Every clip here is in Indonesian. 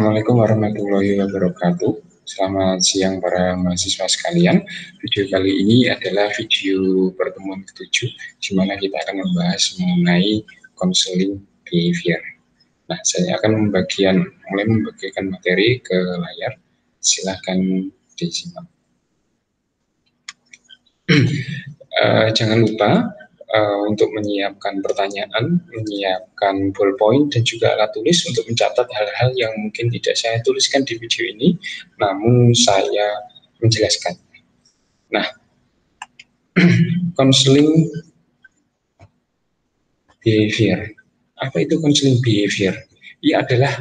Assalamualaikum warahmatullahi wabarakatuh. Selamat siang para mahasiswa sekalian. Video kali ini adalah video pertemuan ke-7, di mana kita akan membahas mengenai konseling behavior. Nah, saya akan mulai membagikan materi ke layar. Silahkan disimak. Jangan lupa untuk menyiapkan pertanyaan, menyiapkan ballpoint, dan juga alat tulis untuk mencatat hal-hal yang mungkin tidak saya tuliskan di video ini, namun saya menjelaskan. Nah, konseling behavior. Apa itu konseling behavior? Ia adalah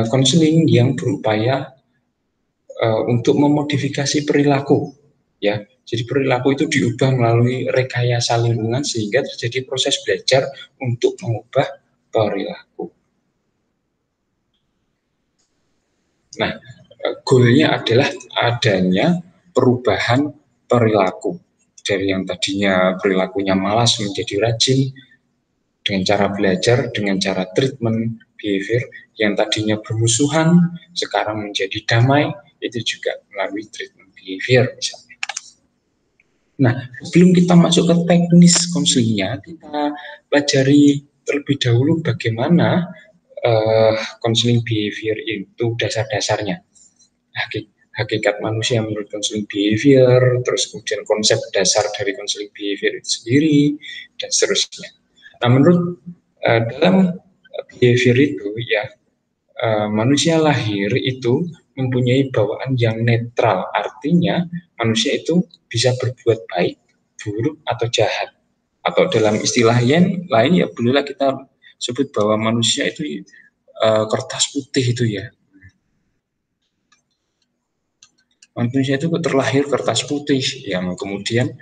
konseling yang berupaya untuk memodifikasi perilaku, ya. Jadi perilaku itu diubah melalui rekayasa lingkungan sehingga terjadi proses belajar untuk mengubah perilaku. Nah, goalnya adalah adanya perubahan perilaku dari yang tadinya perilakunya malas menjadi rajin dengan cara belajar, dengan cara treatment behavior yang tadinya bermusuhan sekarang menjadi damai, itu juga melalui treatment behavior misalnya. Nah, sebelum kita masuk ke teknis konselingnya, kita pelajari terlebih dahulu bagaimana konseling behavior itu dasar-dasarnya. Hakikat manusia menurut konseling behavior, terus kemudian konsep dasar dari konseling behavior itu sendiri, dan seterusnya. Nah, menurut dalam behavior itu ya, manusia lahir itu mempunyai bawaan yang netral, artinya manusia itu bisa berbuat baik, buruk, atau jahat. Atau dalam istilah yang lain ya bolehlah kita sebut bahwa manusia itu kertas putih itu ya. Manusia itu terlahir kertas putih yang kemudian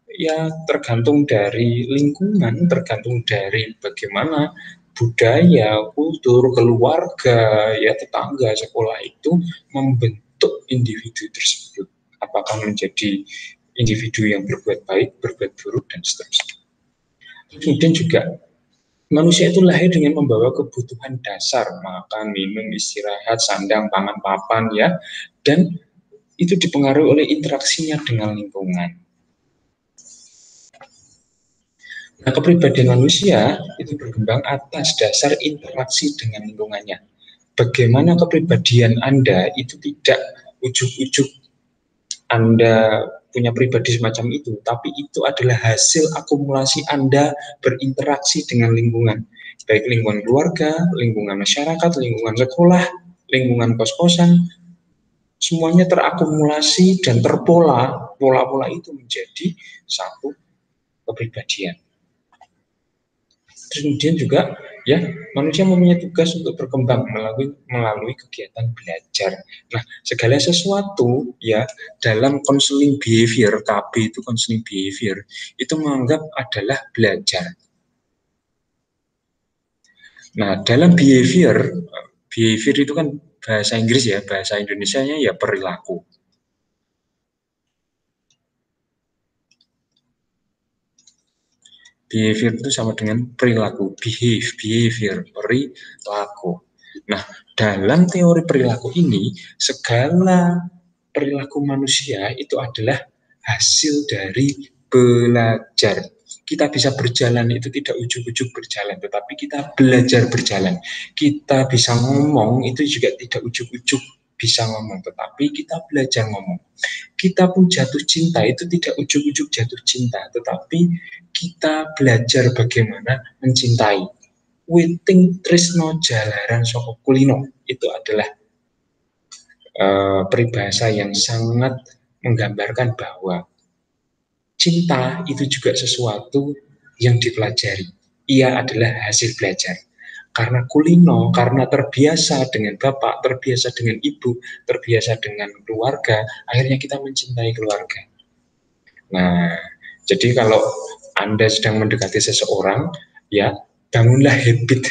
ya tergantung dari lingkungan, tergantung dari bagaimana budaya, kultur, keluarga, ya tetangga, sekolah itu membentuk individu tersebut. Apakah menjadi individu yang berbuat baik, berbuat buruk, dan seterusnya. Kemudian juga manusia itu lahir dengan membawa kebutuhan dasar, makan, minum, istirahat, sandang, pangan, papan, ya, dan itu dipengaruhi oleh interaksinya dengan lingkungan. Nah, kepribadian manusia itu berkembang atas dasar interaksi dengan lingkungannya. Bagaimana kepribadian Anda itu tidak ujuk-ujuk Anda punya pribadi semacam itu, tapi itu adalah hasil akumulasi Anda berinteraksi dengan lingkungan, baik lingkungan keluarga, lingkungan masyarakat, lingkungan sekolah, lingkungan kos-kosan, semuanya terakumulasi dan terpola, pola-pola itu menjadi satu kepribadian. Kemudian juga ya manusia mempunyai tugas untuk berkembang melalui kegiatan belajar. Nah, segala sesuatu ya dalam konseling behavior, KB itu konseling behavior, itu menganggap adalah belajar. Nah, dalam behavior itu kan bahasa Inggris ya, bahasa Indonesianya ya perilaku. Behavior itu sama dengan perilaku, behavior, perilaku. Nah, dalam teori perilaku ini, segala perilaku manusia itu adalah hasil dari belajar. Kita bisa berjalan itu tidak ujuk-ujuk berjalan, tetapi kita belajar berjalan. Kita bisa ngomong itu juga tidak ujuk-ujuk bisa ngomong, tetapi kita belajar ngomong. Kita pun jatuh cinta itu tidak ujuk-ujuk jatuh cinta, tetapi kita belajar bagaimana mencintai. Witing tresno jalaran saka kulino itu adalah peribahasa yang sangat menggambarkan bahwa cinta itu juga sesuatu yang dipelajari. Ia adalah hasil belajar. Karena kulino, karena terbiasa dengan bapak, terbiasa dengan ibu, terbiasa dengan keluarga, akhirnya kita mencintai keluarga. Nah, jadi kalau Anda sedang mendekati seseorang, ya bangunlah habit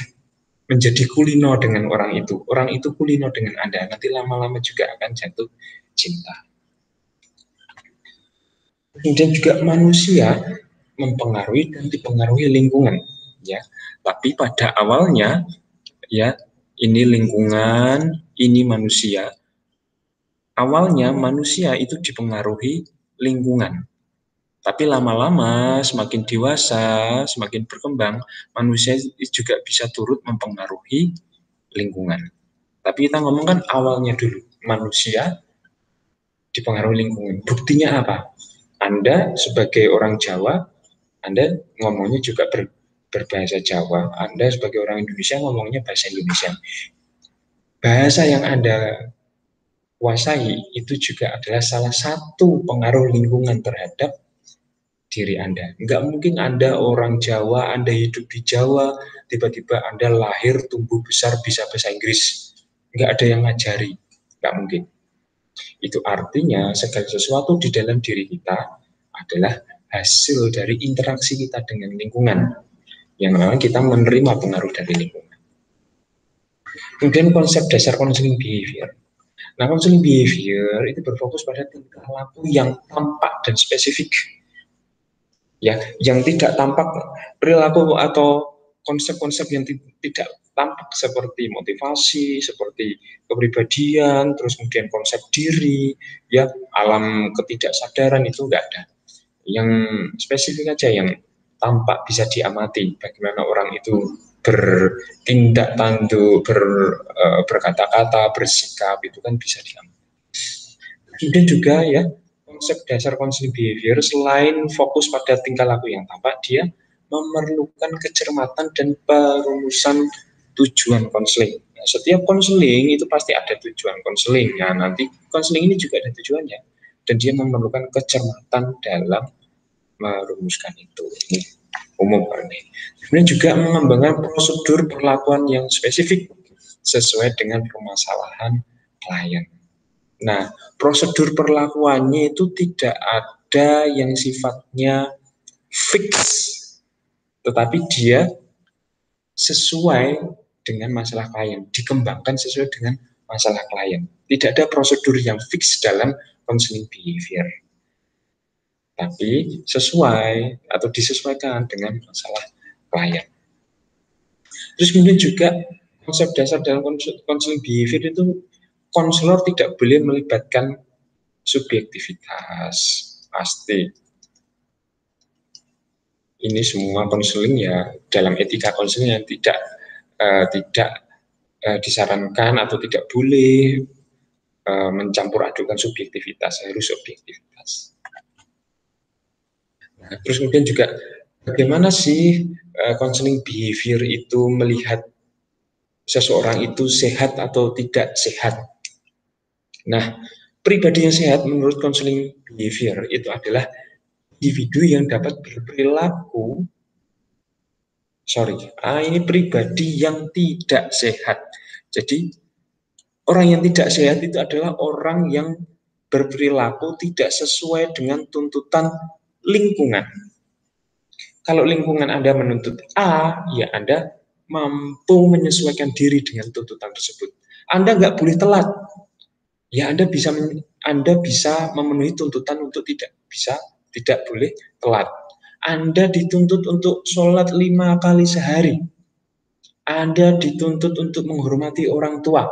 menjadi kulino dengan orang itu kulino dengan Anda, nanti lama-lama juga akan jatuh cinta. Kemudian juga manusia mempengaruhi dan dipengaruhi lingkungan, ya. Tapi pada awalnya, ya Ini lingkungan, ini manusia. Awalnya manusia itu dipengaruhi lingkungan. Tapi lama-lama semakin dewasa, semakin berkembang, manusia juga bisa turut mempengaruhi lingkungan. Tapi kita ngomongkan awalnya dulu, manusia dipengaruhi lingkungan. Buktinya apa? Anda sebagai orang Jawa, Anda ngomongnya juga berbahasa Jawa. Anda sebagai orang Indonesia ngomongnya bahasa Indonesia. Bahasa yang Anda kuasai itu juga adalah salah satu pengaruh lingkungan terhadap diri Anda. Nggak mungkin Anda orang Jawa, Anda hidup di Jawa, tiba-tiba Anda lahir, tumbuh besar, bisa bahasa Inggris. Nggak ada yang ngajari. Nggak mungkin. Itu artinya segala sesuatu di dalam diri kita adalah hasil dari interaksi kita dengan lingkungan. Yang memang kita menerima pengaruh dari lingkungan. Kemudian konsep dasar counseling behavior. Nah, counseling behavior itu berfokus pada tingkah laku yang tampak dan spesifik. Ya, yang tidak tampak, perilaku atau konsep-konsep yang tidak tampak seperti motivasi, seperti kepribadian, terus kemudian konsep diri, ya, alam ketidaksadaran itu enggak ada. Yang spesifik aja yang tampak bisa diamati bagaimana orang itu bertindak tanduk, berkata-kata, bersikap, itu kan bisa diamati. Kemudian juga ya, konsep dasar counseling behavior selain fokus pada tingkah laku yang tampak, dia memerlukan kecermatan dan perumusan tujuan konseling. Nah, setiap konseling itu pasti ada tujuan konseling. Nah, nanti konseling ini juga ada tujuannya, dan dia memerlukan kecermatan dalam merumuskan itu. Ini umum ini. Kemudian juga mengembangkan prosedur perlakuan yang spesifik sesuai dengan permasalahan klien. Nah, prosedur perlakuannya itu tidak ada yang sifatnya fix, tetapi dia sesuai dengan masalah klien, dikembangkan sesuai dengan masalah klien. Tidak ada prosedur yang fix dalam counseling behavior, tapi sesuai atau disesuaikan dengan masalah klien. Terus kemudian juga konsep dasar dalam counseling behavior itu, konselor tidak boleh melibatkan subjektivitas. Pasti ini semua konseling ya, dalam etika konseling yang tidak disarankan atau tidak boleh mencampur adukan subjektivitas, harus objektivitas. Nah, terus kemudian juga bagaimana sih counseling behavior itu melihat seseorang itu sehat atau tidak sehat. Nah, pribadi yang sehat menurut counseling behavior itu adalah individu yang dapat berperilaku, ini pribadi yang tidak sehat. Jadi orang yang tidak sehat itu adalah orang yang berperilaku tidak sesuai dengan tuntutan lingkungan. Kalau lingkungan Anda menuntut A, ya Anda mampu menyesuaikan diri dengan tuntutan tersebut. Anda nggak boleh telat. Ya Anda bisa memenuhi tuntutan untuk tidak boleh telat. Anda dituntut untuk sholat 5 kali sehari. Anda dituntut untuk menghormati orang tua.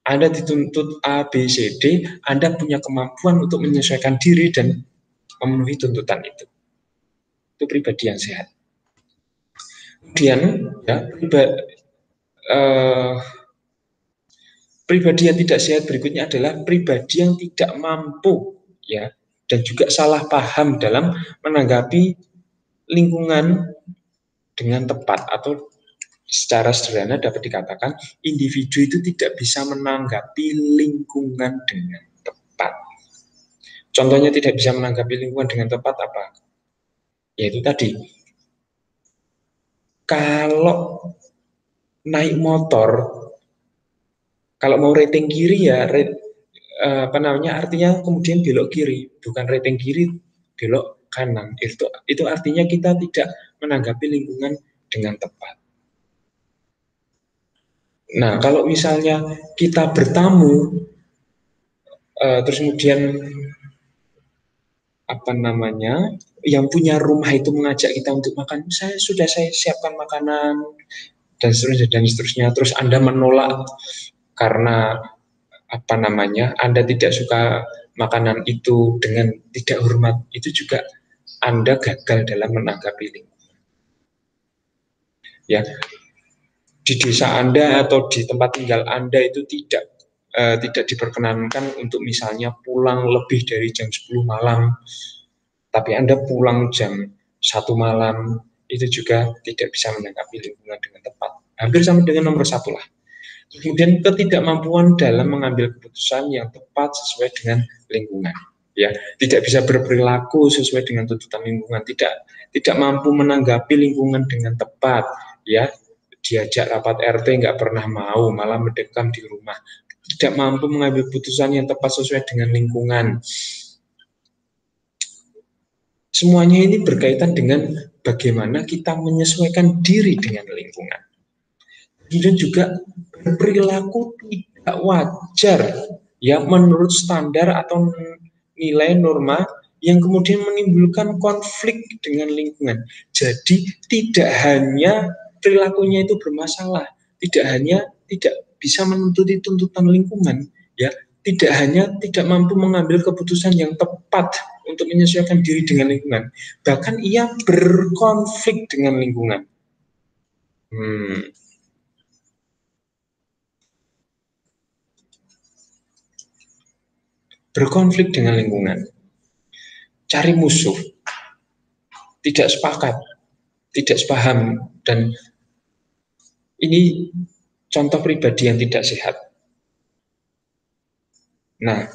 Anda dituntut A, B, C, D. Anda punya kemampuan untuk menyesuaikan diri dan memenuhi tuntutan itu. Itu pribadi yang sehat. Kemudian ya, pribadi yang tidak sehat berikutnya adalah pribadi yang tidak mampu ya, dan juga salah paham dalam menanggapi lingkungan dengan tepat, atau secara sederhana dapat dikatakan individu itu tidak bisa menanggapi lingkungan dengan tepat. Contohnya tidak bisa menanggapi lingkungan dengan tepat apa? Yaitu tadi, kalau naik motor, kalau mau rating kiri ya artinya kemudian belok kiri, bukan rating kiri belok kanan. Itu artinya kita tidak menanggapi lingkungan dengan tepat. Nah, kalau misalnya kita bertamu, terus kemudian yang punya rumah itu mengajak kita untuk makan, saya siapkan makanan, dan seterusnya. Terus Anda menolak karena apa namanya, Anda tidak suka makanan itu dengan tidak hormat, itu juga Anda gagal dalam menanggapi lingkungan. Ya, di desa Anda atau di tempat tinggal Anda itu tidak diperkenankan untuk misalnya pulang lebih dari jam 10 malam, tapi Anda pulang jam 1 malam, itu juga tidak bisa menanggapi lingkungan dengan tepat. Hampir sama dengan nomor 1 lah. Kemudian ketidakmampuan dalam mengambil keputusan yang tepat sesuai dengan lingkungan. Ya, tidak bisa berperilaku sesuai dengan tuntutan lingkungan, tidak mampu menanggapi lingkungan dengan tepat. Ya, diajak rapat RT nggak pernah mau, malah mendekam di rumah. Tidak mampu mengambil keputusan yang tepat sesuai dengan lingkungan. Semuanya ini berkaitan dengan bagaimana kita menyesuaikan diri dengan lingkungan. Kemudian juga berperilaku tidak wajar, ya, menurut standar atau nilai norma yang kemudian menimbulkan konflik dengan lingkungan. Jadi tidak hanya perilakunya itu bermasalah, tidak hanya tidak bisa menuruti tuntutan lingkungan, ya, tidak hanya tidak mampu mengambil keputusan yang tepat untuk menyesuaikan diri dengan lingkungan, bahkan ia berkonflik dengan lingkungan. Berkonflik dengan lingkungan, cari musuh, tidak sepakat, tidak sepaham, dan ini contoh pribadi yang tidak sehat. Nah,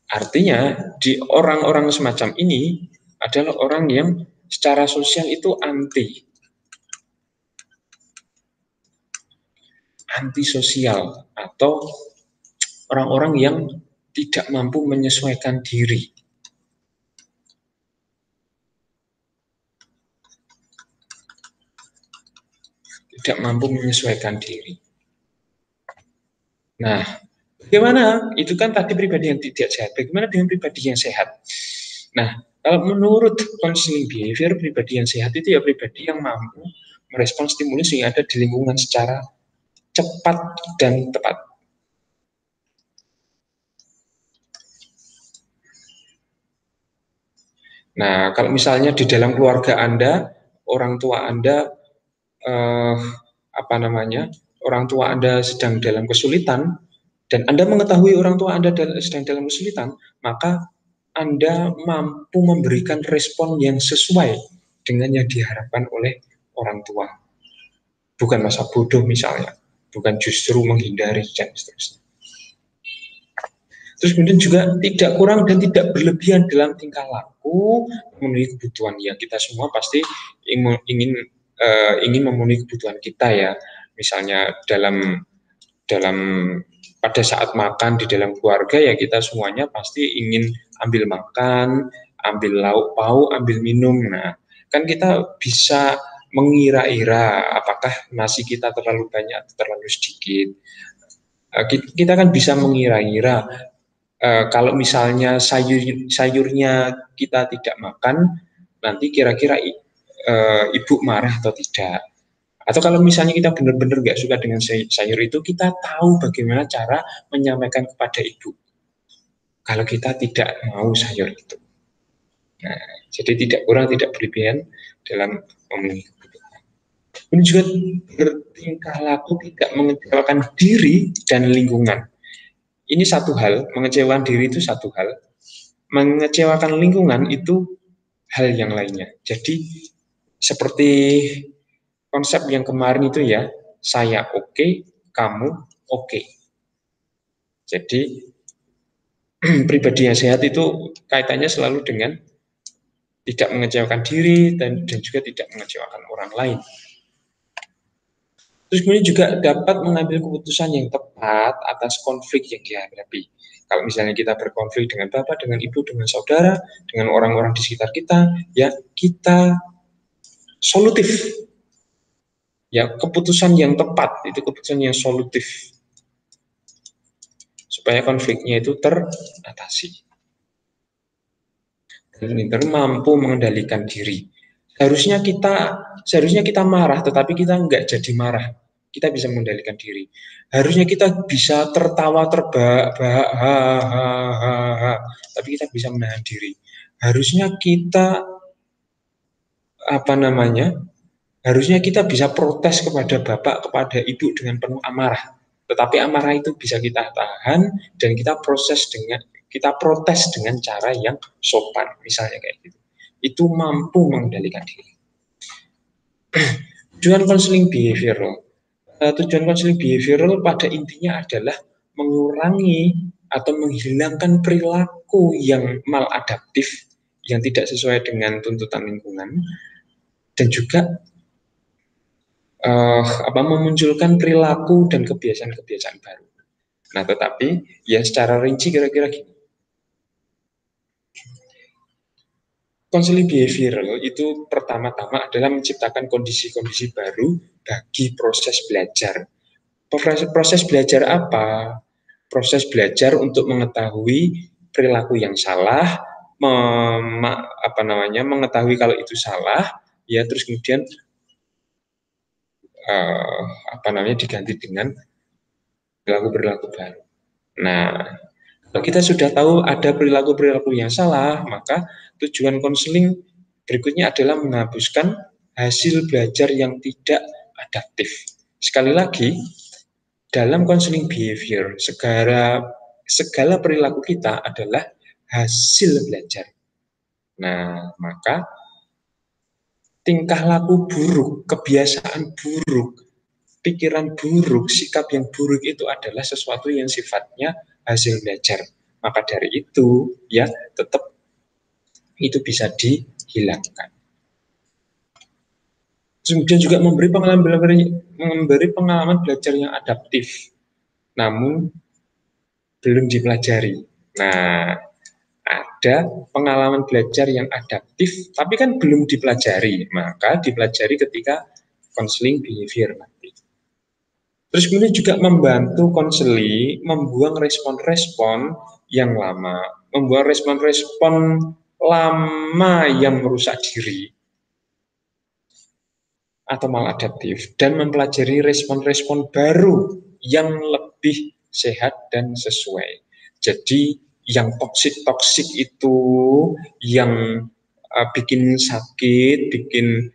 artinya di orang-orang semacam ini adalah orang yang secara sosial itu antisosial, atau orang-orang yang tidak mampu menyesuaikan diri. Tidak mampu menyesuaikan diri. Nah, bagaimana? Itu kan tadi pribadi yang tidak sehat. Bagaimana dengan pribadi yang sehat? Nah, kalau menurut counseling behavior, pribadi yang sehat itu ya pribadi yang mampu merespon stimulus yang ada di lingkungan secara cepat dan tepat. Nah, kalau misalnya di dalam keluarga Anda, orang tua Anda orang tua Anda sedang dalam kesulitan, dan Anda mengetahui orang tua Anda sedang dalam kesulitan, maka Anda mampu memberikan respon yang sesuai dengan yang diharapkan oleh orang tua. Bukan masa bodoh misalnya, bukan justru menghindari dan seterusnya. Terus kemudian juga tidak kurang dan tidak berlebihan dalam tingkah laku memenuhi kebutuhan. Ya, kita semua pasti ingin memenuhi kebutuhan kita, ya. Misalnya dalam pada saat makan di dalam keluarga, ya kita semuanya pasti ingin ambil makan, ambil lauk pauk, ambil minum. Nah, kan kita bisa mengira-ira apakah nasi kita terlalu banyak atau terlalu sedikit. Kita kan bisa mengira-ira kalau misalnya sayurnya kita tidak makan, nanti kira-kira ibu marah atau tidak. Atau kalau misalnya kita benar-benar nggak suka dengan sayur itu, kita tahu bagaimana cara menyampaikan kepada ibu kalau kita tidak mau sayur itu. Nah, jadi tidak kurang, tidak berlebihan dalam memenuhi kebutuhan. Ini juga bertingkah laku tidak mengecewakan diri dan lingkungan. Ini satu hal, mengecewakan diri itu satu hal, mengecewakan lingkungan itu hal yang lainnya. Jadi seperti konsep yang kemarin itu, ya, saya oke, kamu oke. Jadi pribadi yang sehat itu kaitannya selalu dengan tidak mengecewakan diri dan juga tidak mengecewakan orang lain. Terus kemudian juga dapat mengambil keputusan yang tepat atas konflik yang dihadapi. Kalau misalnya kita berkonflik dengan bapak, dengan ibu, dengan saudara, dengan orang-orang di sekitar kita, ya kita solutif. Ya, keputusan yang tepat itu keputusan yang solutif supaya konfliknya itu teratasi. Dan mampu mengendalikan diri. Seharusnya kita marah, tetapi kita nggak jadi marah. kita bisa mengendalikan diri. Harusnya kita bisa tertawa terbahak-bahak, tapi kita bisa menahan diri. Harusnya kita harusnya kita bisa protes kepada bapak, kepada ibu dengan penuh amarah. Tetapi amarah itu bisa kita tahan dan kita protes dengan cara yang sopan, misalnya kayak gitu. Itu mampu mengendalikan diri. Tujuan konseling behavioral pada intinya adalah mengurangi atau menghilangkan perilaku yang maladaptif, yang tidak sesuai dengan tuntutan lingkungan, dan juga memunculkan perilaku dan kebiasaan-kebiasaan baru. Nah, tetapi ya secara rinci kira-kira gini. Konseling behavioral itu pertama-tama adalah menciptakan kondisi-kondisi baru bagi proses belajar. Proses belajar apa? Proses belajar untuk mengetahui perilaku yang salah, mengetahui kalau itu salah, ya terus kemudian diganti dengan perilaku-perilaku baru. Nah, kalau kita sudah tahu ada perilaku-perilaku yang salah, maka tujuan konseling berikutnya adalah menghapuskan hasil belajar yang tidak adaptif. Sekali lagi, dalam konseling behavior, segala perilaku kita adalah hasil belajar. Nah, maka tingkah laku buruk, kebiasaan buruk, pikiran buruk, sikap yang buruk itu adalah sesuatu yang sifatnya hasil belajar. Maka dari itu, ya tetap itu bisa dihilangkan. Kemudian juga memberi pengalaman belajar yang adaptif, namun belum dipelajari. Nah, ada pengalaman belajar yang adaptif, tapi kan belum dipelajari, maka dipelajari ketika konseling behavior nanti. Terus kemudian juga membantu konseli membuang respon-respon yang lama, membuang respon-respon lama yang merusak diri atau maladaptif, dan mempelajari respon-respon baru yang lebih sehat dan sesuai. Jadi yang toksik itu, yang bikin sakit, bikin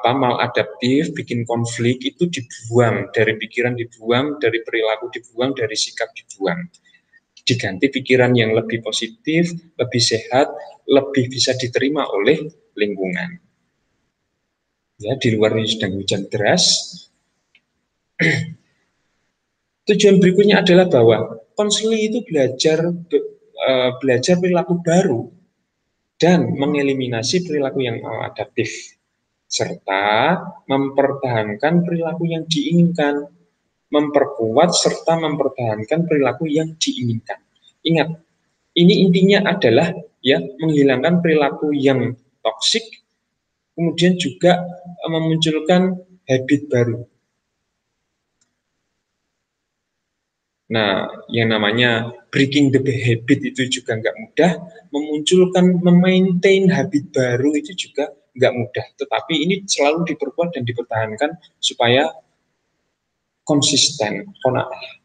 maladaptif, bikin konflik itu dibuang, dari pikiran dibuang, dari perilaku dibuang, dari sikap dibuang. Diganti pikiran yang lebih positif, lebih sehat, lebih bisa diterima oleh lingkungan. Ya, di luar ini sedang hujan deras. Tujuan berikutnya adalah bahwa konseling itu belajar perilaku baru dan mengeliminasi perilaku yang maladaptif, serta mempertahankan perilaku yang diinginkan, memperkuat serta mempertahankan perilaku yang diinginkan. Ingat, ini intinya adalah ya menghilangkan perilaku yang toksik, kemudian juga memunculkan habit baru. Nah, yang namanya breaking the habit itu juga nggak mudah, memaintain habit baru itu juga nggak mudah. Tetapi ini selalu diperkuat dan dipertahankan supaya konsisten, kona'ah.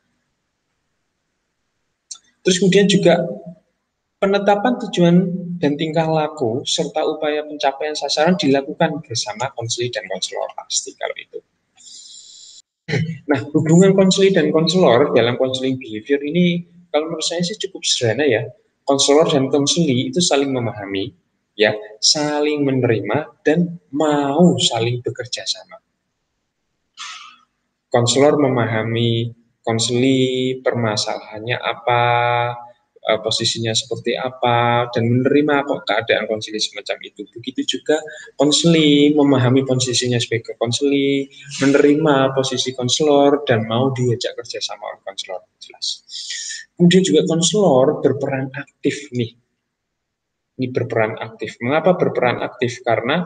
Terus kemudian juga penetapan tujuan dan tingkah laku serta upaya pencapaian sasaran dilakukan bersama konselor dan konselor, pasti kalau itu. Nah, hubungan konselor dan konselor dalam konseling behavior ini kalau menurut saya sih cukup sederhana ya. Konselor dan konseli itu saling memahami, ya, saling menerima dan mau saling bekerja sama. Konselor memahami konseli permasalahannya apa, posisinya seperti apa, dan menerima kok keadaan konseli semacam itu. Begitu juga konseli memahami posisinya sebagai konseli, menerima posisi konselor, dan mau diajak kerja sama oleh konselor. Jelas. Kemudian juga konselor berperan aktif nih. Ini berperan aktif. Mengapa berperan aktif? Karena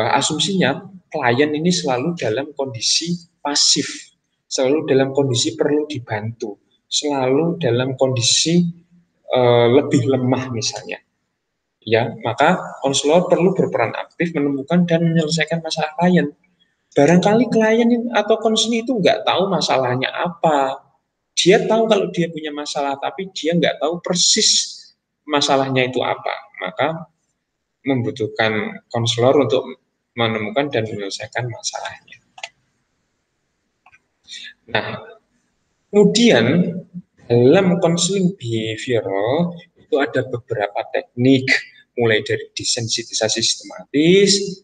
asumsinya klien ini selalu dalam kondisi pasif, selalu dalam kondisi perlu dibantu, selalu dalam kondisi lebih lemah misalnya. Ya, maka konselor perlu berperan aktif menemukan dan menyelesaikan masalah klien. Barangkali klien atau konselor itu nggak tahu masalahnya apa. Dia tahu kalau dia punya masalah, tapi dia nggak tahu persis masalahnya itu apa. Maka membutuhkan konselor untuk menemukan dan menyelesaikan masalahnya. Nah, kemudian dalam konseling behavioral itu ada beberapa teknik, mulai dari desensitisasi sistematis,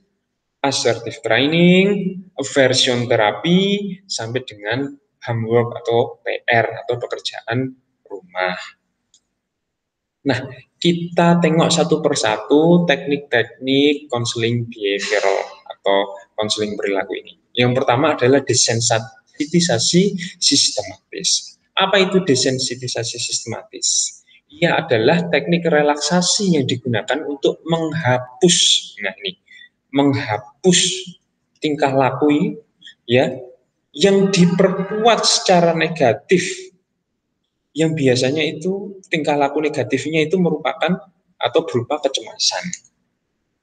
assertive training, aversion terapi, sampai dengan homework atau PR atau pekerjaan rumah. Nah, kita tengok satu persatu teknik-teknik konseling behavioral atau konseling perilaku ini. Yang pertama adalah desensitisasi sistematis. Apa itu desensitisasi sistematis? Ia adalah teknik relaksasi yang digunakan untuk menghapus, nah ini, menghapus tingkah laku ya yang diperkuat secara negatif, yang biasanya itu tingkah laku negatifnya itu merupakan atau berupa kecemasan.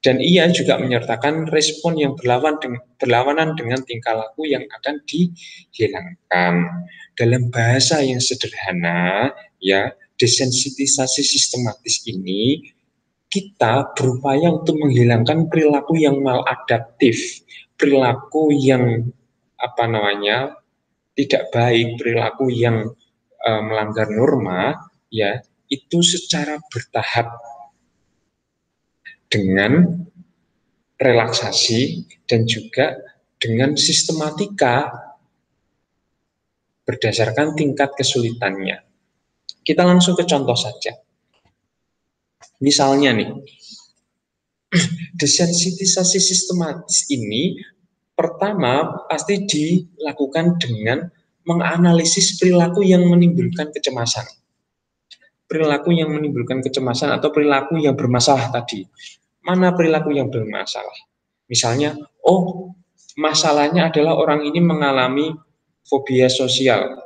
Dan ia juga menyertakan respon yang berlawanan dengan tingkah laku yang akan dihilangkan. Dalam bahasa yang sederhana, ya, desensitisasi sistematis ini kita berupaya untuk menghilangkan perilaku yang maladaptif, perilaku yang tidak baik, perilaku yang melanggar norma, ya, itu secara bertahap dengan relaksasi dan juga dengan sistematika berdasarkan tingkat kesulitannya. Kita langsung ke contoh saja. Misalnya nih, desensitisasi sistematis ini pertama pasti dilakukan dengan menganalisis perilaku yang menimbulkan kecemasan. Perilaku yang menimbulkan kecemasan atau perilaku yang bermasalah tadi. Mana perilaku yang bermasalah? Misalnya, oh, masalahnya adalah orang ini mengalami fobia sosial.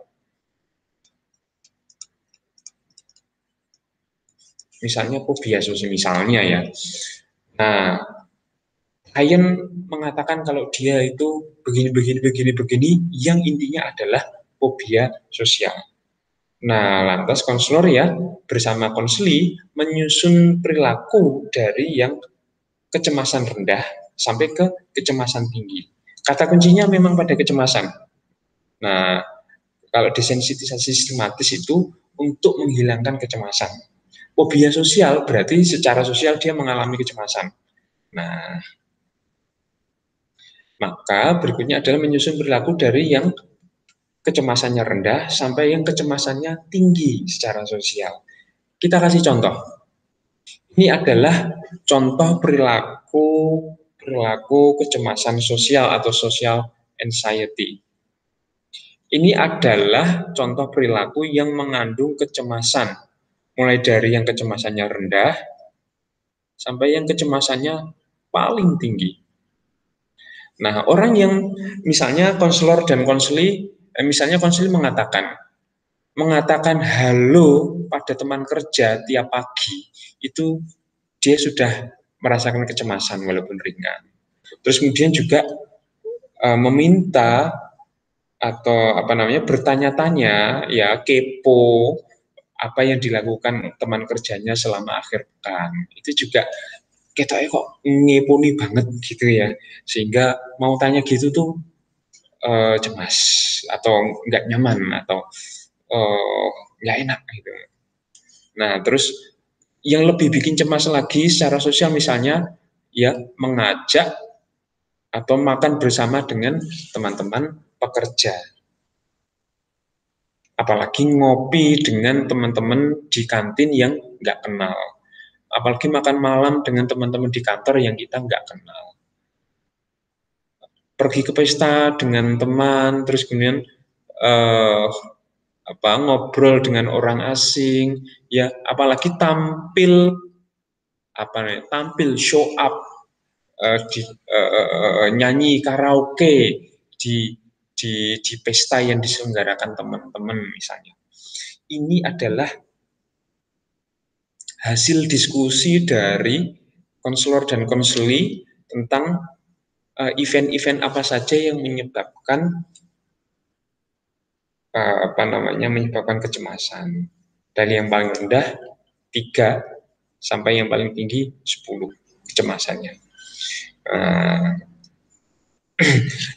Misalnya fobia sosial misalnya ya. Nah, klien mengatakan kalau dia itu begini, yang intinya adalah fobia sosial. Nah, lantas konselor ya bersama konseli menyusun perilaku dari yang kecemasan rendah sampai ke kecemasan tinggi. Kata kuncinya memang pada kecemasan. Nah, kalau desensitisasi sistematis itu untuk menghilangkan kecemasan. Fobia sosial berarti secara sosial dia mengalami kecemasan. Nah, maka berikutnya adalah menyusun perilaku dari yang kecemasannya rendah sampai yang kecemasannya tinggi secara sosial. Kita kasih contoh. Ini adalah contoh perilaku kecemasan sosial atau social anxiety. Ini adalah contoh perilaku yang mengandung kecemasan, mulai dari yang kecemasannya rendah sampai yang kecemasannya paling tinggi. Nah, orang yang misalnya konselor dan konseli, misalnya konseli mengatakan halo pada teman kerja tiap pagi, itu dia sudah merasakan kecemasan walaupun ringan. Terus kemudian juga meminta atau bertanya-tanya, ya, kepo apa yang dilakukan teman kerjanya selama akhir pekan. Itu juga ketoknya kok ngeponi banget gitu ya, sehingga mau tanya gitu tuh cemas atau nggak nyaman atau nggak enak gitu. Nah, terus yang lebih bikin cemas lagi secara sosial misalnya ya mengajak atau makan bersama dengan teman-teman pekerja. Apalagi ngopi dengan teman-teman di kantin yang nggak kenal. Apalagi makan malam dengan teman-teman di kantor yang kita nggak kenal. Pergi ke pesta dengan teman, terus kemudian eh, ngobrol dengan orang asing, ya apalagi tampil show up nyanyi karaoke di di pesta yang diselenggarakan teman-teman misalnya. Ini adalah hasil diskusi dari konselor dan konseli tentang event-event apa saja yang menyebabkan menyebabkan kecemasan. Dari yang paling rendah 3 sampai yang paling tinggi 10 kecemasannya.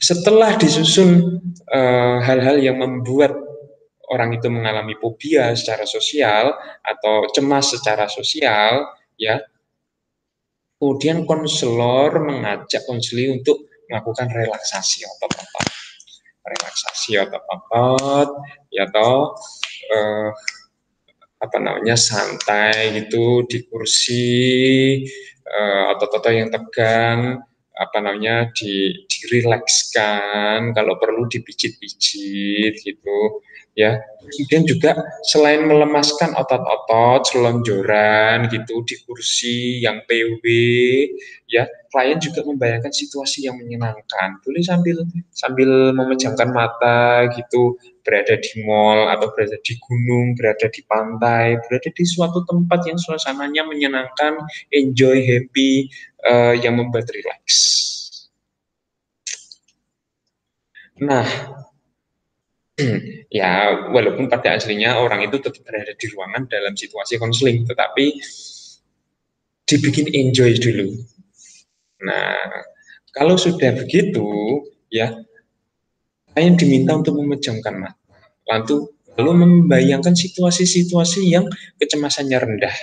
Setelah disusun hal-hal yang membuat orang itu mengalami fobia secara sosial atau cemas secara sosial, ya, kemudian konselor mengajak konseli untuk melakukan relaksasi otot, ya toh, santai gitu di kursi, otot-otot yang tegang, dirilekskan, kalau perlu dipijit-pijit gitu, ya. Kemudian juga selain melemaskan otot-otot, selonjoran gitu di kursi yang PW, ya, klien juga membayangkan situasi yang menyenangkan. Boleh sambil sambil memejamkan mata gitu, berada di mall atau berada di gunung, berada di pantai, berada di suatu tempat yang suasananya menyenangkan, enjoy, happy, yang membuat rileks. Nah, ya walaupun pada aslinya orang itu tetap berada di ruangan dalam situasi konseling, tetapi dibikin enjoy dulu. Nah, kalau sudah begitu, ya, klien diminta untuk memejamkan mata, lalu membayangkan situasi-situasi yang kecemasannya rendah.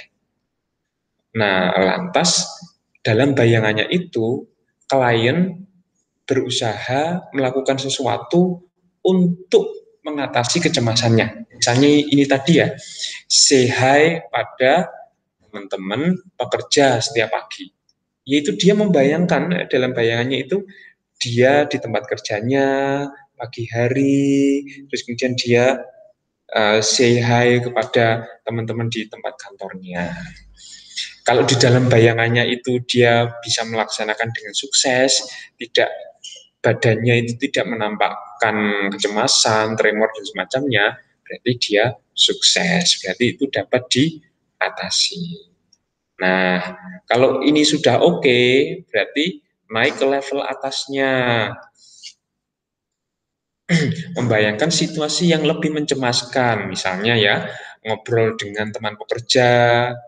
Nah, lantas dalam bayangannya itu, klien berusaha melakukan sesuatu untuk mengatasi kecemasannya. Misalnya ini tadi ya, say hi pada teman-teman pekerja setiap pagi. Yaitu dia membayangkan, dalam bayangannya itu, dia di tempat kerjanya pagi hari, terus kemudian dia say hi kepada teman-teman di tempat kantornya. Kalau di dalam bayangannya itu dia bisa melaksanakan dengan sukses, tidak badannya itu tidak menampakkan kecemasan, tremor dan semacamnya, berarti dia sukses, berarti itu dapat diatasi. Nah, kalau ini sudah oke, berarti naik ke level atasnya, membayangkan situasi yang lebih mencemaskan, misalnya ya, ngobrol dengan teman pekerja,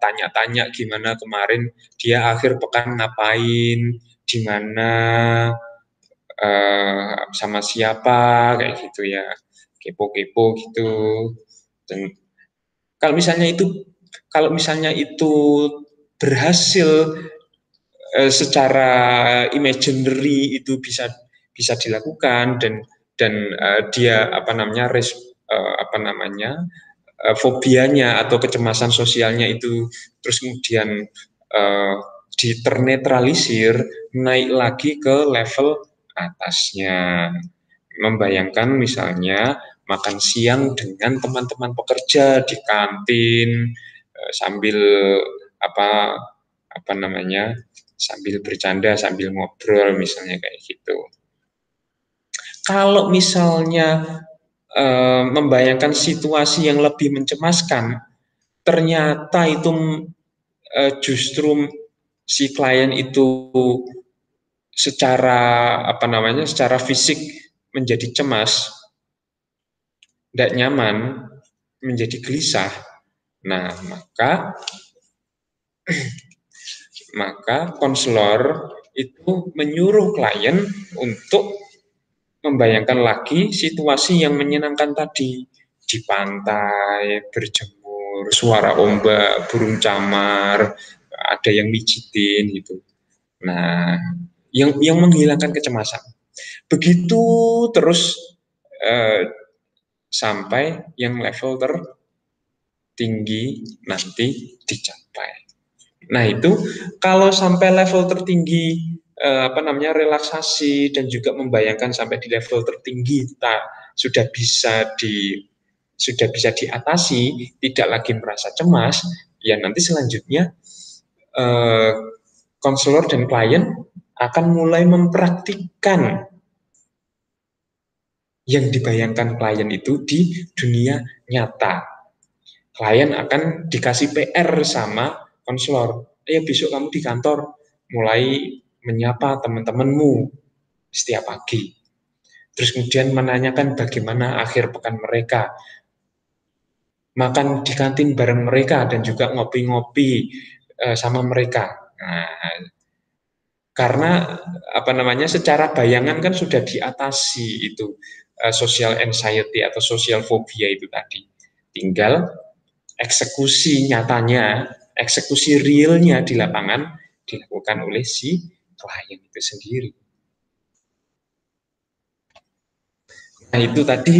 tanya-tanya gimana kemarin dia akhir pekan ngapain, di mana, sama siapa, kayak gitu ya, kepo-kepo gitu. Dan kalau misalnya itu berhasil, secara imaginary itu bisa bisa dilakukan, dan dia fobianya atau kecemasan sosialnya itu terus kemudian diternetralisir, naik lagi ke level atasnya, membayangkan misalnya makan siang dengan teman-teman pekerja di kantin, sambil apa apa namanya sambil bercanda, sambil ngobrol, misalnya kayak gitu. Kalau misalnya membayangkan situasi yang lebih mencemaskan, ternyata itu justru si klien itu secara fisik menjadi cemas, tidak nyaman, menjadi gelisah. Nah, maka konselor itu menyuruh klien untuk membayangkan lagi situasi yang menyenangkan tadi, di pantai, berjemur, suara ombak, burung camar, ada yang mijitin gitu. Nah, yang menghilangkan kecemasan. Begitu terus, sampai yang level tertinggi nanti dicapai. Nah, itu kalau sampai level tertinggi, relaksasi dan juga membayangkan sampai di level tertinggi sudah bisa diatasi, tidak lagi merasa cemas, ya nanti selanjutnya konselor dan klien akan mulai mempraktikkan yang dibayangkan klien itu di dunia nyata. Klien akan dikasih PR sama konselor. Besok kamu di kantor mulai menyapa teman-temanmu. setiap pagi. Terus kemudian menanyakan bagaimana akhir pekan mereka, makan di kantin bareng mereka dan juga ngopi-ngopi sama mereka. Nah, karena apa namanya secara bayangan kan sudah diatasi itu social anxiety atau social phobia itu tadi. Tinggal eksekusi nyatanya, eksekusi realnya di lapangan dilakukan oleh si klien itu sendiri. Nah, itu tadi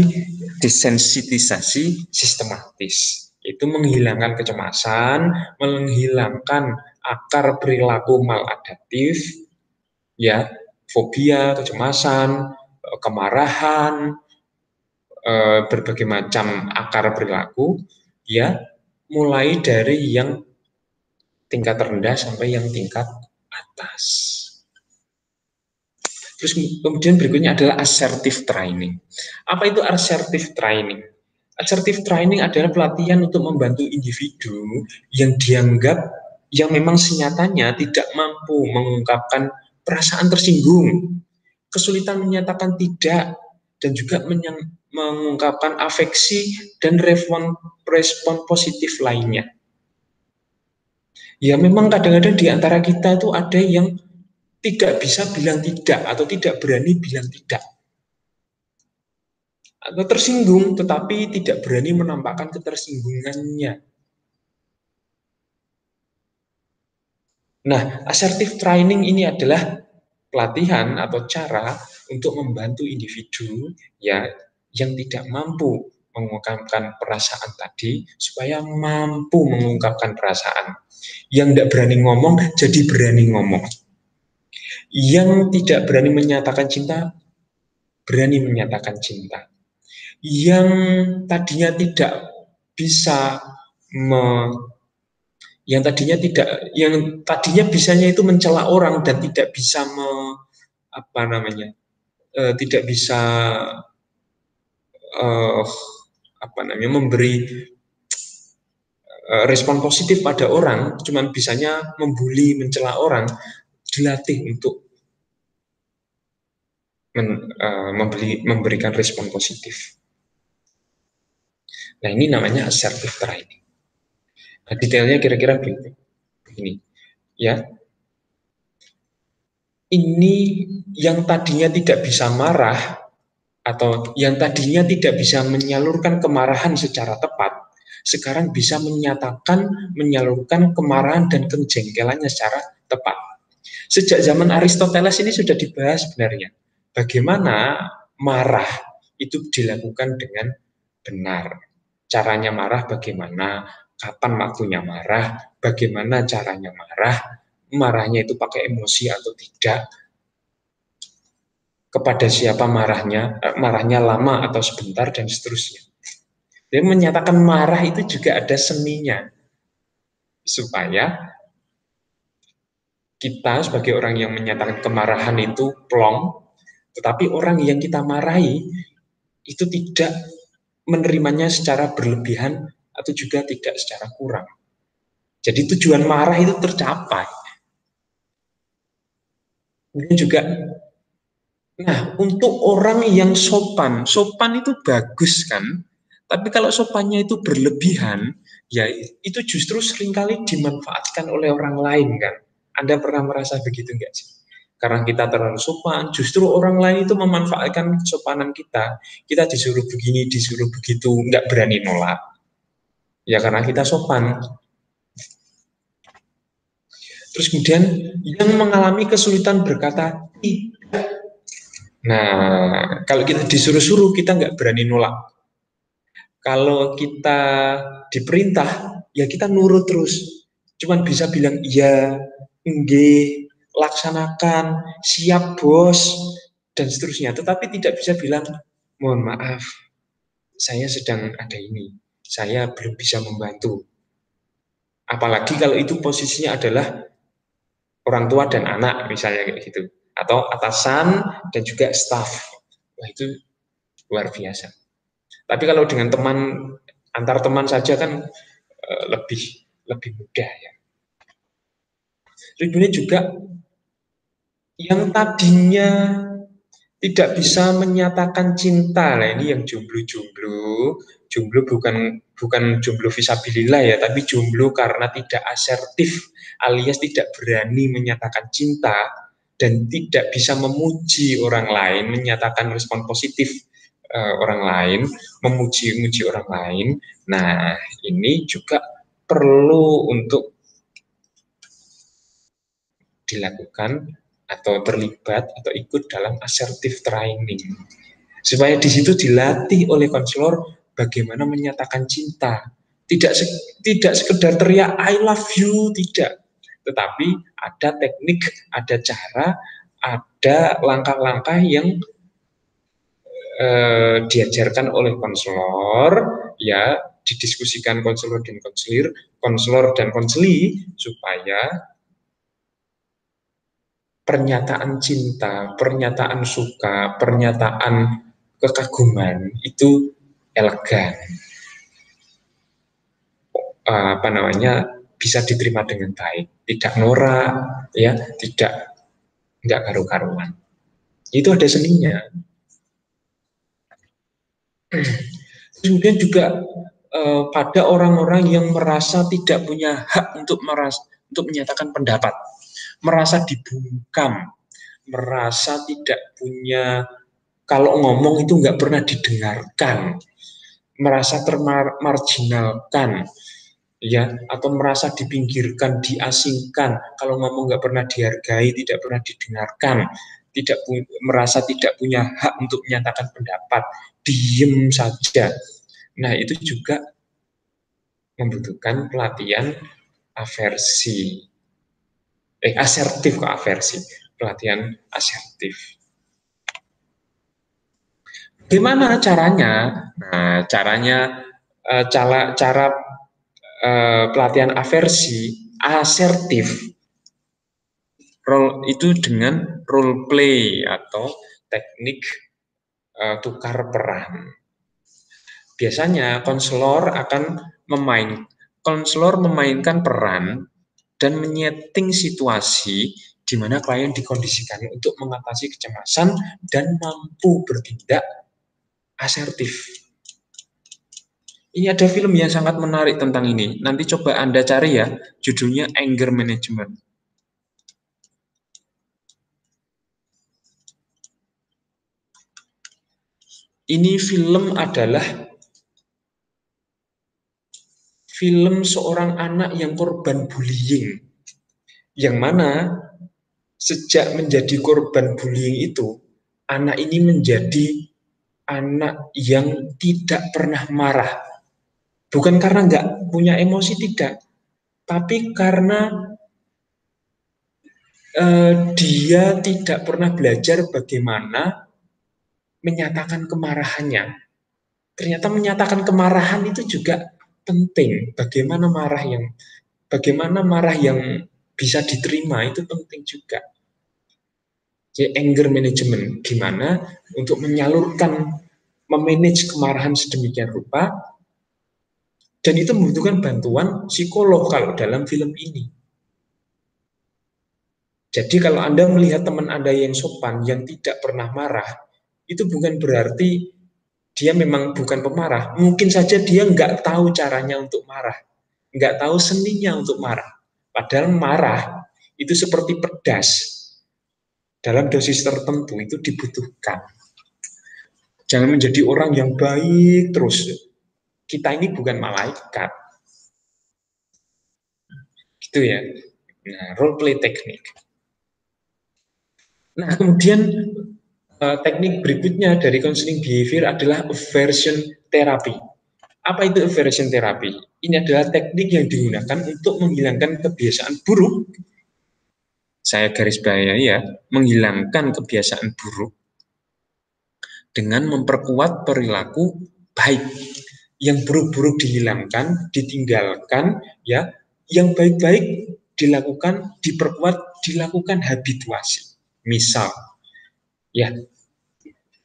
desensitisasi sistematis. Itu menghilangkan kecemasan, menghilangkan akar perilaku maladaptif, ya, fobia, kecemasan, kemarahan, berbagai macam akar perilaku, ya, mulai dari yang tingkat rendah sampai yang tingkat atas. Terus kemudian berikutnya adalah assertive training. Apa itu assertive training? Assertive training adalah pelatihan untuk membantu individu yang dianggap yang memang senyatanya tidak mampu mengungkapkan perasaan tersinggung, kesulitan menyatakan tidak, dan juga mengungkapkan afeksi dan respon positif lainnya. Ya memang kadang-kadang di antara kita itu ada yang tidak bisa bilang tidak atau tidak berani bilang tidak. Atau tersinggung tetapi tidak berani menampakkan ketersinggungannya. Nah, assertive training ini adalah pelatihan atau cara untuk membantu individu ya yang tidak mampu mengungkapkan perasaan tadi supaya mampu mengungkapkan perasaan. Yang tidak berani ngomong jadi berani ngomong. Yang tidak berani menyatakan cinta berani menyatakan cinta. Yang tadinya tidak bisa yang tadinya bisanya itu mencela orang dan tidak bisa tidak bisa uh, memberi respon positif pada orang, cuman bisanya membuli, mencela orang, dilatih untuk memberikan respon positif. Nah, ini namanya assertive training. Nah, detailnya kira-kira begini. Ya. Ini yang tadinya tidak bisa marah atau yang tadinya tidak bisa menyalurkan kemarahan secara tepat, sekarang bisa menyalurkan kemarahan dan kejengkelannya secara tepat. Sejak zaman Aristoteles ini sudah dibahas sebenarnya. Bagaimana marah itu dilakukan dengan benar. Caranya marah bagaimana, kapan waktunya marah, bagaimana caranya marah, marahnya itu pakai emosi atau tidak, kepada siapa marahnya lama atau sebentar, dan seterusnya. Jadi menyatakan marah itu juga ada seninya, supaya kita sebagai orang yang menyatakan kemarahan itu plong, tetapi orang yang kita marahi itu tidak menerimanya secara berlebihan atau juga tidak secara kurang. Jadi tujuan marah itu tercapai. Kemudian juga, nah untuk orang yang sopan, sopan itu bagus kan, tapi kalau sopannya itu berlebihan, ya itu justru seringkali dimanfaatkan oleh orang lain kan. Anda pernah merasa begitu enggak sih? Karena kita terlalu sopan, justru orang lain itu memanfaatkan kesopanan kita. Kita disuruh begini, disuruh begitu, enggak berani nolak. Ya karena kita sopan. Terus kemudian yang mengalami kesulitan berkata tidak. Nah, kalau kita disuruh-suruh, kita nggak berani nolak. Kalau kita diperintah, ya kita nurut terus. Cuman bisa bilang iya, enggak, laksanakan, siap bos, dan seterusnya. Tetapi tidak bisa bilang, mohon maaf, saya sedang ada ini, saya belum bisa membantu. Apalagi kalau itu posisinya adalah orang tua dan anak, misalnya kayak gitu. Atau atasan dan juga staff. Wah, itu luar biasa. Tapi kalau dengan teman, antar teman saja kan lebih mudah ya. Terus juga yang tadinya tidak bisa menyatakan cinta. Lah ini yang jomblo-jomblo. Jomblo bukan jomblo visabilillah ya, tapi jomblo karena tidak asertif alias tidak berani menyatakan cinta dan tidak bisa memuji orang lain, menyatakan respon positif orang lain, memuji-muji orang lain. Nah, ini juga perlu untuk dilakukan atau terlibat atau ikut dalam assertive training. Supaya di situ dilatih oleh konselor bagaimana menyatakan cinta. Tidak sekedar teriak I love you, tidak. Tetapi ada teknik, ada cara, ada langkah-langkah yang diajarkan oleh konselor, ya didiskusikan konselor dan konseli supaya pernyataan cinta, pernyataan suka, pernyataan kekaguman itu elegan, apa namanya, bisa diterima dengan baik, tidak norak, ya, tidak nggak karu-karuan. Itu ada seninya. Kemudian juga pada orang-orang yang merasa tidak punya hak untuk menyatakan pendapat, merasa dibungkam, merasa tidak punya, kalau ngomong itu nggak pernah didengarkan, merasa termarginalkan, ya, atau merasa dipinggirkan, diasingkan, kalau ngomong nggak pernah dihargai, tidak pernah didengarkan, merasa tidak punya hak untuk menyatakan pendapat, diem saja. Nah, itu juga membutuhkan pelatihan asertif pelatihan asertif. Gimana caranya? Nah, cara pelatihan asertif itu dengan role play atau teknik tukar peran. Biasanya konselor memainkan peran dan menyeting situasi di mana klien dikondisikan untuk mengatasi kecemasan dan mampu bertindak asertif. Ini ada film yang sangat menarik tentang ini. Nanti coba Anda cari ya, judulnya Anger Management. Ini film adalah film seorang anak yang korban bullying. Yang mana sejak menjadi korban bullying itu, anak ini menjadi anak yang tidak pernah marah. Bukan karena nggak punya emosi, tidak. Tapi karena dia tidak pernah belajar bagaimana menyatakan kemarahannya. Ternyata menyatakan kemarahan itu juga penting. Bagaimana marah yang bisa diterima itu penting juga. Jadi anger management, gimana untuk memanage kemarahan sedemikian rupa, dan itu membutuhkan bantuan psikolog kalau dalam film ini. Jadi kalau Anda melihat teman Anda yang sopan, yang tidak pernah marah, itu bukan berarti dia memang bukan pemarah. Mungkin saja dia nggak tahu caranya untuk marah, nggak tahu seninya untuk marah. Padahal marah itu seperti pedas. Dalam dosis tertentu itu dibutuhkan. Jangan menjadi orang yang baik terus. Kita ini bukan malaikat. Gitu ya. Nah, role play teknik. Nah, kemudian teknik berikutnya dari counseling behavior adalah aversion therapy. Apa itu aversion therapy? Ini adalah teknik yang digunakan untuk menghilangkan kebiasaan buruk. Saya garis bawahi ya, menghilangkan kebiasaan buruk dengan memperkuat perilaku baik. Yang buruk-buruk dihilangkan, ditinggalkan, ya. Yang baik-baik dilakukan habituasi. Misal, ya,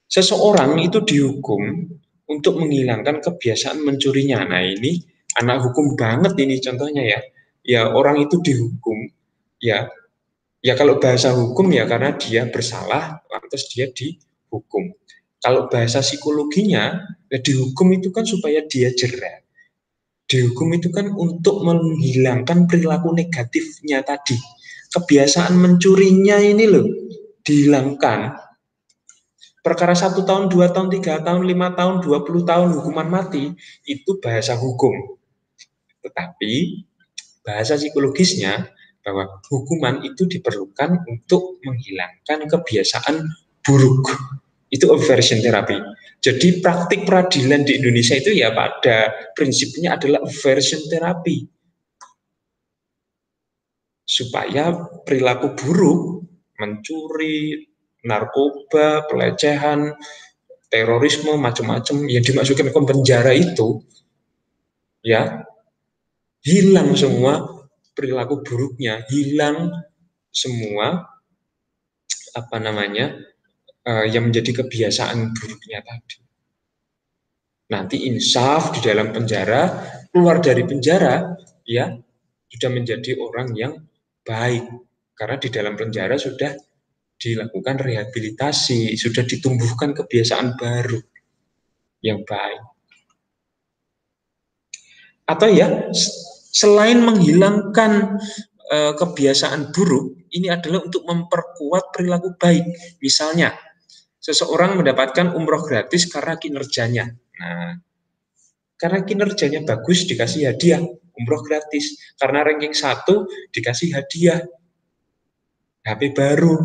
seseorang itu dihukum untuk menghilangkan kebiasaan mencurinya. Nah, ini anak hukum banget ini contohnya ya. Ya, orang itu dihukum, ya. Ya kalau bahasa hukum ya karena dia bersalah, lantas dia hukum. Kalau bahasa psikologinya, di hukum itu kan supaya dia jera. Dihukum itu kan untuk menghilangkan perilaku negatifnya tadi. Kebiasaan mencurinya ini loh, dihilangkan. Perkara 1 tahun, 2 tahun, 3 tahun, 5 tahun, 20 tahun hukuman mati, itu bahasa hukum. Tetapi bahasa psikologisnya bahwa hukuman itu diperlukan untuk menghilangkan kebiasaan buruk. Itu aversion therapy. Jadi praktik peradilan di Indonesia itu ya pada prinsipnya adalah aversion therapy. Supaya perilaku buruk, mencuri, narkoba, pelecehan, terorisme, macam-macam yang dimasukkan ke penjara itu, ya hilang semua perilaku buruknya, hilang semua apa namanya yang menjadi kebiasaan buruknya tadi. Nanti insaf di dalam penjara, keluar dari penjara, ya sudah menjadi orang yang baik. Karena di dalam penjara sudah dilakukan rehabilitasi, sudah ditumbuhkan kebiasaan baru yang baik. Atau ya, selain menghilangkan kebiasaan buruk, ini adalah untuk memperkuat perilaku baik. Misalnya, seseorang mendapatkan umroh gratis karena kinerjanya. Nah, karena kinerjanya bagus dikasih hadiah umroh gratis. Karena ranking 1 dikasih hadiah HP baru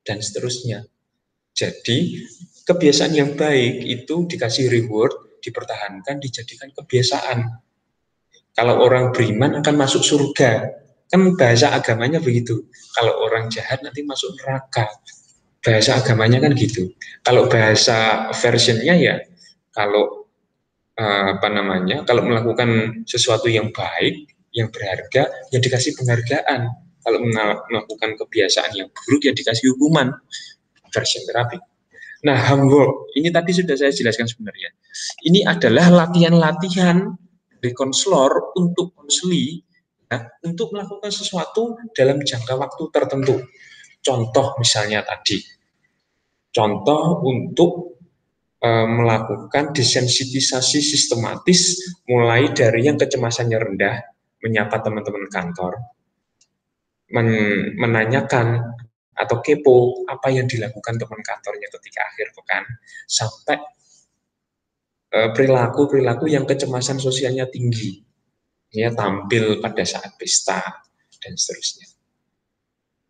dan seterusnya. Jadi kebiasaan yang baik itu dikasih reward, dipertahankan, dijadikan kebiasaan. Kalau orang beriman akan masuk surga. Kan bahasa agamanya begitu. Kalau orang jahat nanti masuk neraka. Bahasa agamanya kan gitu. Kalau bahasa versionnya ya, kalau apa namanya, kalau melakukan sesuatu yang baik, yang berharga, ya dikasih penghargaan. Kalau melakukan kebiasaan yang buruk, ya dikasih hukuman. Version terapi. Nah, homework ini tadi sudah saya jelaskan sebenarnya. Ini adalah latihan-latihan dari konselor untuk konseli, ya, untuk melakukan sesuatu dalam jangka waktu tertentu. Contoh misalnya tadi, contoh untuk melakukan desensitisasi sistematis mulai dari yang kecemasannya rendah, menyapa teman-teman kantor, menanyakan atau kepo apa yang dilakukan teman kantornya ketika akhir pekan, sampai perilaku-perilaku yang kecemasan sosialnya tinggi, ya tampil pada saat pesta dan seterusnya.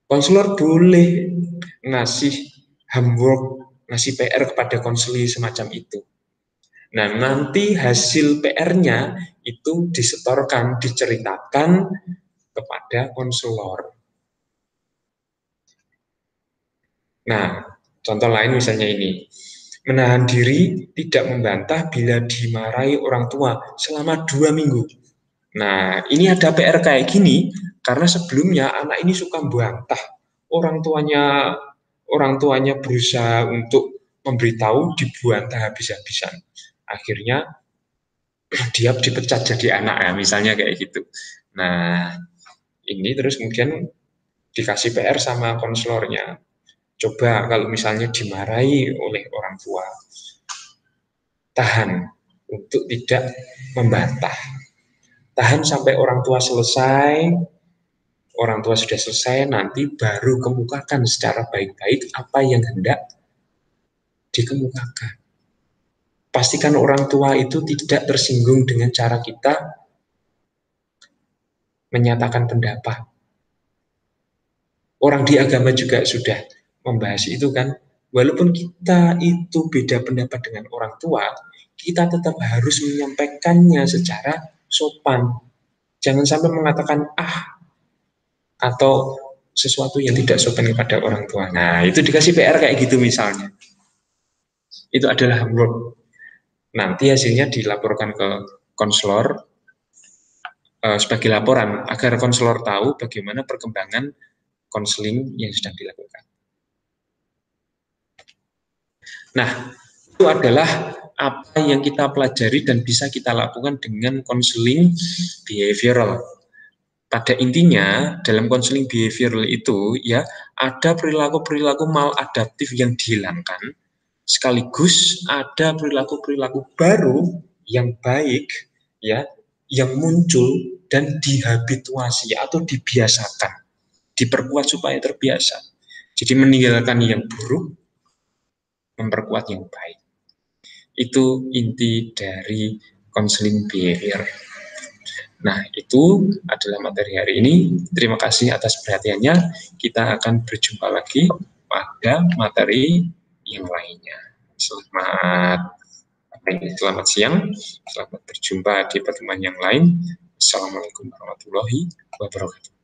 Konselor boleh ngasih homework, ngasih PR kepada konseli semacam itu. Nah, nanti hasil PR-nya itu disetorkan, diceritakan kepada konselor. Nah, contoh lain misalnya ini, menahan diri tidak membantah bila dimarahi orang tua selama 2 minggu. Nah, ini ada PR kayak gini, karena sebelumnya anak ini suka membantah. Orang tuanya berusaha untuk memberitahu, dibantah habis-habisan. Akhirnya dia dipecat jadi anak ya, misalnya kayak gitu. Nah, ini terus kemudian dikasih PR sama konselornya. Coba kalau misalnya dimarahi oleh orang tua, tahan untuk tidak membantah. Tahan sampai orang tua selesai, orang tua sudah selesai, nanti baru kemukakan secara baik-baik apa yang hendak dikemukakan. Pastikan orang tua itu tidak tersinggung dengan cara kita menyatakan pendapat. Orang di agama juga sudah membahas itu kan, walaupun kita itu beda pendapat dengan orang tua, kita tetap harus menyampaikannya secara sopan. Jangan sampai mengatakan atau sesuatu yang tidak sopan kepada orang tua. Nah, itu dikasih PR kayak gitu misalnya. Itu adalah homework. Nanti hasilnya dilaporkan ke konselor sebagai laporan agar konselor tahu bagaimana perkembangan konseling yang sedang dilakukan. Nah, itu adalah apa yang kita pelajari dan bisa kita lakukan dengan konseling behavioral. pada intinya dalam konseling behavioral itu ya ada perilaku-perilaku maladaptif yang dihilangkan, sekaligus ada perilaku-perilaku baru yang baik ya yang muncul dan dihabituasi atau dibiasakan, diperkuat supaya terbiasa. Jadi meninggalkan yang buruk, memperkuat yang baik. Itu inti dari konseling behavior. Nah, itu adalah materi hari ini. Terima kasih atas perhatiannya. Kita akan berjumpa lagi pada materi yang lainnya. Selamat siang. Selamat berjumpa di pertemuan yang lain. Assalamualaikum warahmatullahi wabarakatuh.